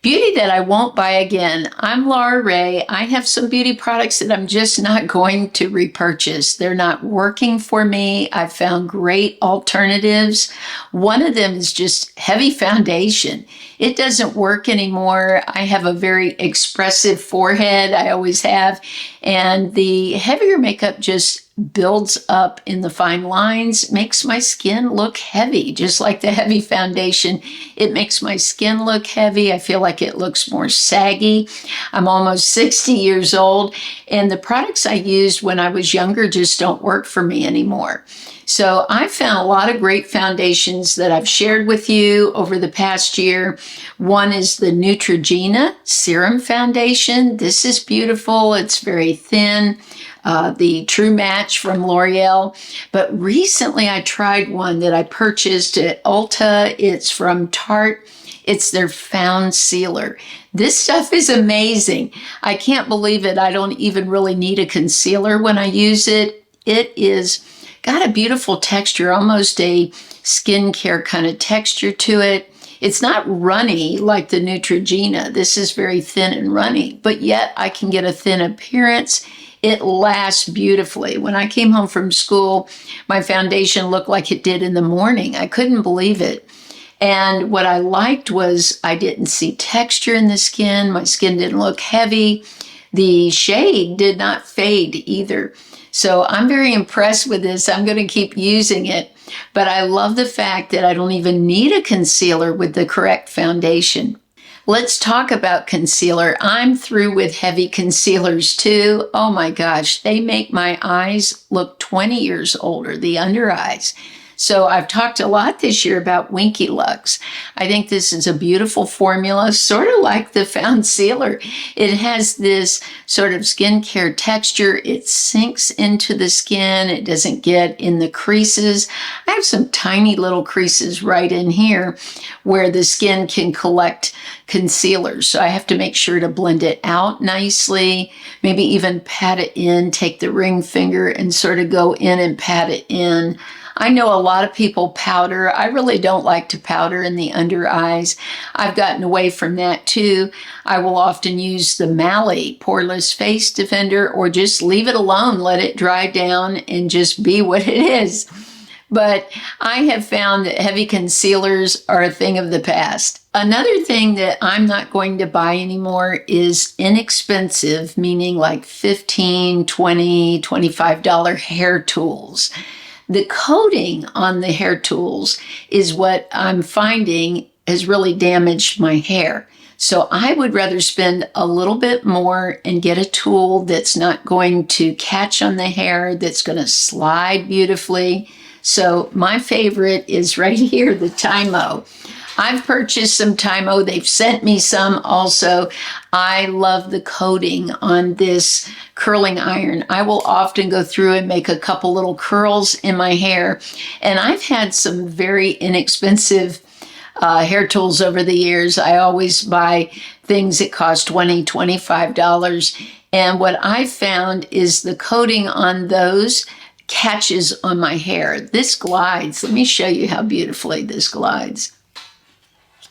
Beauty that I won't buy again. I'm Laura Ray. I have some beauty products that I'm just not going to repurchase. They're not working for me. I've found great alternatives. One of them is just heavy foundation. It doesn't work anymore. I have a very expressive forehead. I always have. And the heavier makeup just builds up in the fine lines, makes my skin look heavy, just like the heavy foundation. It makes my skin look heavy. I feel like it looks more saggy. I'm almost 60 years old, and the products I used when I was younger just don't work for me anymore. So I found a lot of great foundations that I've shared with you over the past year. One is the Neutrogena Serum Foundation. This is beautiful. It's very thin. The True Match from L'Oreal. But recently I tried one that I purchased at Ulta. It's from Tarte. It's their Found Sealer. This stuff is amazing. I can't believe it. I don't even really need a concealer when I use it. It is got a beautiful texture, almost a skincare kind of texture to it. It's not runny like the Neutrogena. This is very thin and runny, but yet I can get a thin appearance. It lasts beautifully. When I came home from school, my foundation looked like it did in the morning. I couldn't believe it. And what I liked was I didn't see texture in the skin. My skin didn't look heavy. The shade did not fade either. So I'm very impressed with this. I'm going to keep using it. But I love the fact that I don't even need a concealer with the correct foundation. Let's talk about concealer. I'm through with heavy concealers too. Oh my gosh, they make my eyes look 20 years older, the under eyes. So I've talked a lot this year about Winky Lux. I think this is a beautiful formula, sort of like the Found Sealer. It has this sort of skincare texture. It sinks into the skin. It doesn't get in the creases. I have some tiny little creases right in here where the skin can collect concealer. So I have to make sure to blend it out nicely, maybe even pat it in, take the ring finger and sort of go in and pat it in. I know a lot of people powder. I really don't like to powder in the under eyes. I've gotten away from that too. I will often use the Mally Poreless Face Defender or just leave it alone, let it dry down and just be what it is. But I have found that heavy concealers are a thing of the past. Another thing that I'm not going to buy anymore is inexpensive, meaning like $15, $20, $25 hair tools. The coating on the hair tools is what I'm finding has really damaged my hair. So I would rather spend a little bit more and get a tool that's not going to catch on the hair, that's going to slide beautifully. So my favorite is right here, the Tymo. I've purchased some Tymo. They've sent me some also. I love the coating on this curling iron. I will often go through and make a couple little curls in my hair. And I've had some very inexpensive hair tools over the years. I always buy things that cost $20, $25. And what I found is the coating on those catches on my hair. This glides. Let me show you how beautifully this glides.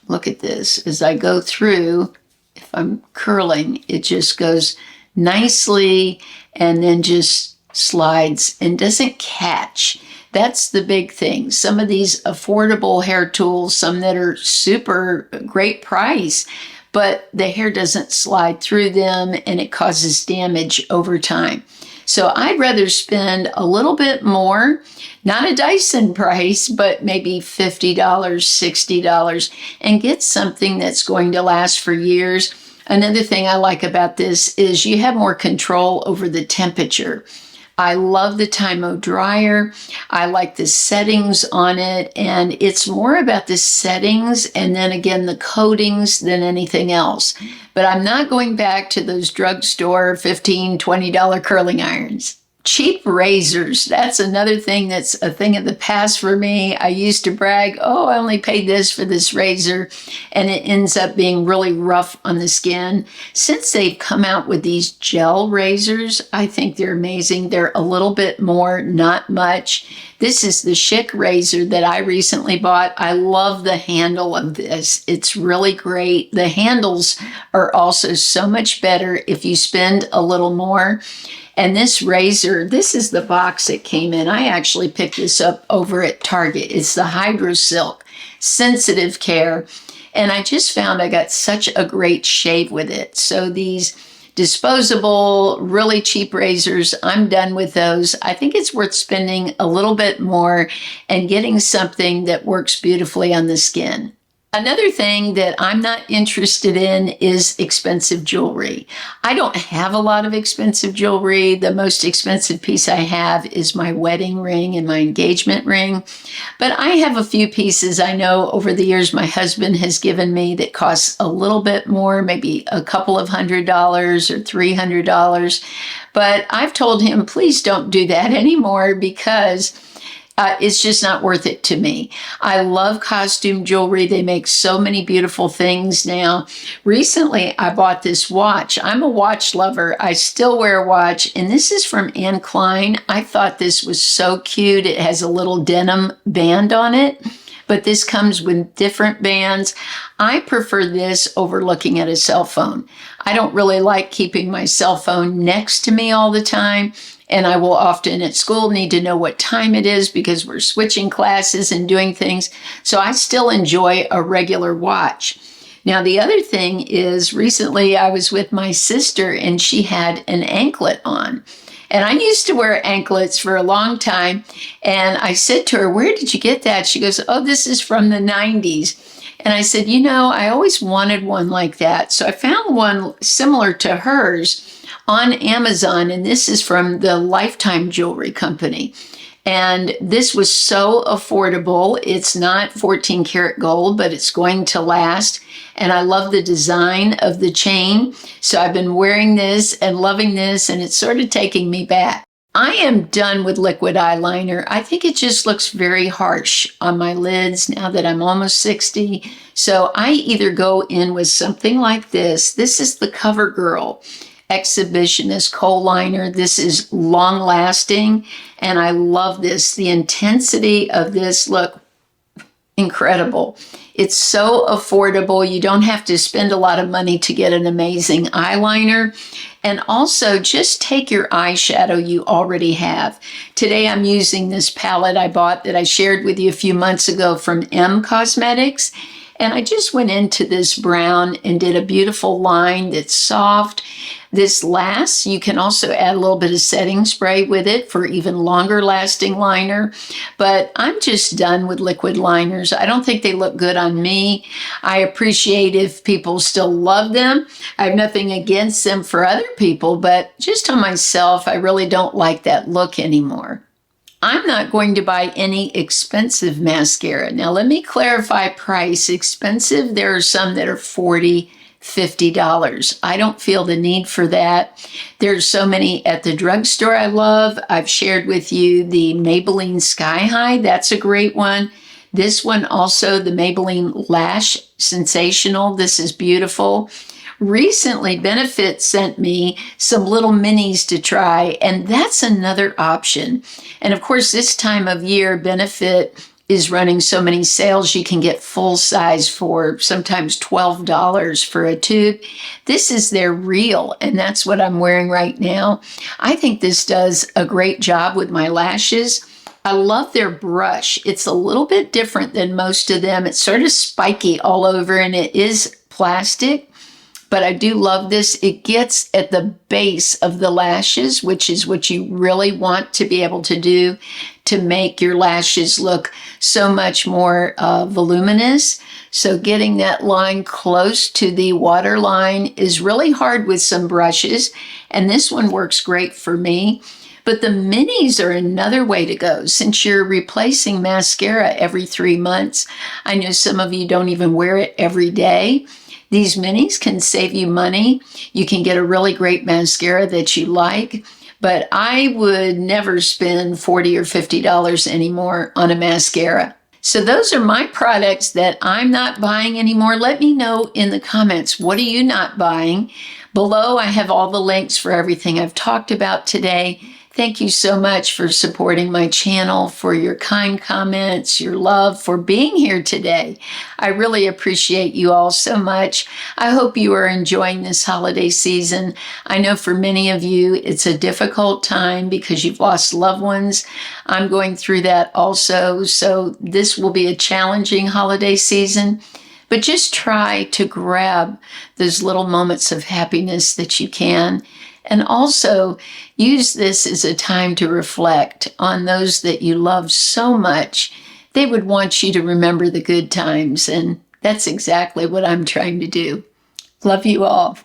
Look at this. As I go through, if I'm curling, it just goes nicely and then just slides and doesn't catch. That's the big thing. Some of these affordable hair tools, some that are super great price, but the hair doesn't slide through them and it causes damage over time. So I'd rather spend a little bit more, not a Dyson price, but maybe $50, $60, and get something that's going to last for years. Another thing I like about this is you have more control over the temperature. I love the Tymo dryer. I like the settings on it, and it's more about the settings and then again the coatings than anything else. But I'm not going back to those drugstore $15, $20 curling irons. Cheap razors. That's another thing that's a thing of the past for me. I used to brag, oh, I only paid this for this razor, and it ends up being really rough on the skin. Since they've come out with these gel razors, I think they're amazing. They're a little bit more, not much. This is the Schick razor that I recently bought. I love the handle of this. It's really great. The handles are also so much better if you spend a little more. And this razor, this is the box it came in. I actually picked this up over at Target. It's the Hydro Silk Sensitive Care. And I just found I got such a great shave with it. So these disposable, really cheap razors, I'm done with those. I think it's worth spending a little bit more and getting something that works beautifully on the skin. Another thing that I'm not interested in is expensive jewelry. I don't have a lot of expensive jewelry. The most expensive piece I have is my wedding ring and my engagement ring. But I have a few pieces I know over the years my husband has given me that costs a little bit more, maybe a couple of $100 or $300. But I've told him, please don't do that anymore because it's just not worth it to me. I love costume jewelry. They make so many beautiful things now. Recently, I bought this watch. I'm a watch lover. I still wear a watch, and this is from Anne Klein. I thought this was so cute. It has a little denim band on it, but this comes with different bands. I prefer this over looking at a cell phone. I don't really like keeping my cell phone next to me all the time. And I will often at school need to know what time it is because we're switching classes and doing things. So I still enjoy a regular watch. Now, the other thing is recently I was with my sister and she had an anklet on. And I used to wear anklets for a long time. And I said to her, where did you get that? She goes, oh, this is from the 90s. And I said, you know, I always wanted one like that. So I found one similar to hers on Amazon, and this is from the Lifetime Jewelry Company. And this was so affordable. It's not 14 karat gold, but it's going to last. And I love the design of the chain. So I've been wearing this and loving this, and it's sort of taking me back. I am done with liquid eyeliner. I think it just looks very harsh on my lids now that I'm almost 60. So I either go in with something like this. This is the CoverGirl Exhibitionist Kohl Liner. This is long lasting, and I love this. The intensity of this, look, incredible. It's so affordable. You don't have to spend a lot of money to get an amazing eyeliner. And also just take your eyeshadow you already have. Today I'm using this palette I bought that I shared with you a few months ago from M Cosmetics. And I just went into this brown and did a beautiful line that's soft. This lasts. You can also add a little bit of setting spray with it for even longer lasting liner. But I'm just done with liquid liners. I don't think they look good on me. I appreciate if people still love them. I have nothing against them for other people, but just on myself, I really don't like that look anymore. I'm not going to buy any expensive mascara. Now, let me clarify price. Expensive, there are some that are $40, $50. I don't feel the need for that. There's so many at the drugstore I love. I've shared with you the Maybelline Sky High. That's a great one. This one also, the Maybelline Lash Sensational. This is beautiful. Recently, Benefit sent me some little minis to try, and that's another option. And of course, this time of year, Benefit is running so many sales. You can get full size for sometimes $12 for a tube. This is their Real, and that's what I'm wearing right now. I think this does a great job with my lashes. I love their brush. It's a little bit different than most of them. It's sort of spiky all over, and it is plastic. But I do love this. It gets at the base of the lashes, which is what you really want to be able to do to make your lashes look so much more voluminous. So getting that line close to the waterline is really hard with some brushes. And this one works great for me. But the minis are another way to go. Since you're replacing mascara every 3 months, I know some of you don't even wear it every day. These minis can save you money. You can get a really great mascara that you like. but I would never spend $40 or $50 anymore on a mascara. So those are my products that I'm not buying anymore. Let me know in the comments, what are you not buying? Below, I have all the links for everything I've talked about today. Thank you so much for supporting my channel, for your kind comments, your love, for being here today. I really appreciate you all so much. I hope you are enjoying this holiday season. I know for many of you, it's a difficult time because you've lost loved ones. I'm going through that also, so this will be a challenging holiday season. But just try to grab those little moments of happiness that you can. And also use this as a time to reflect on those that you love so much. They would want you to remember the good times, and that's exactly what I'm trying to do. Love you all.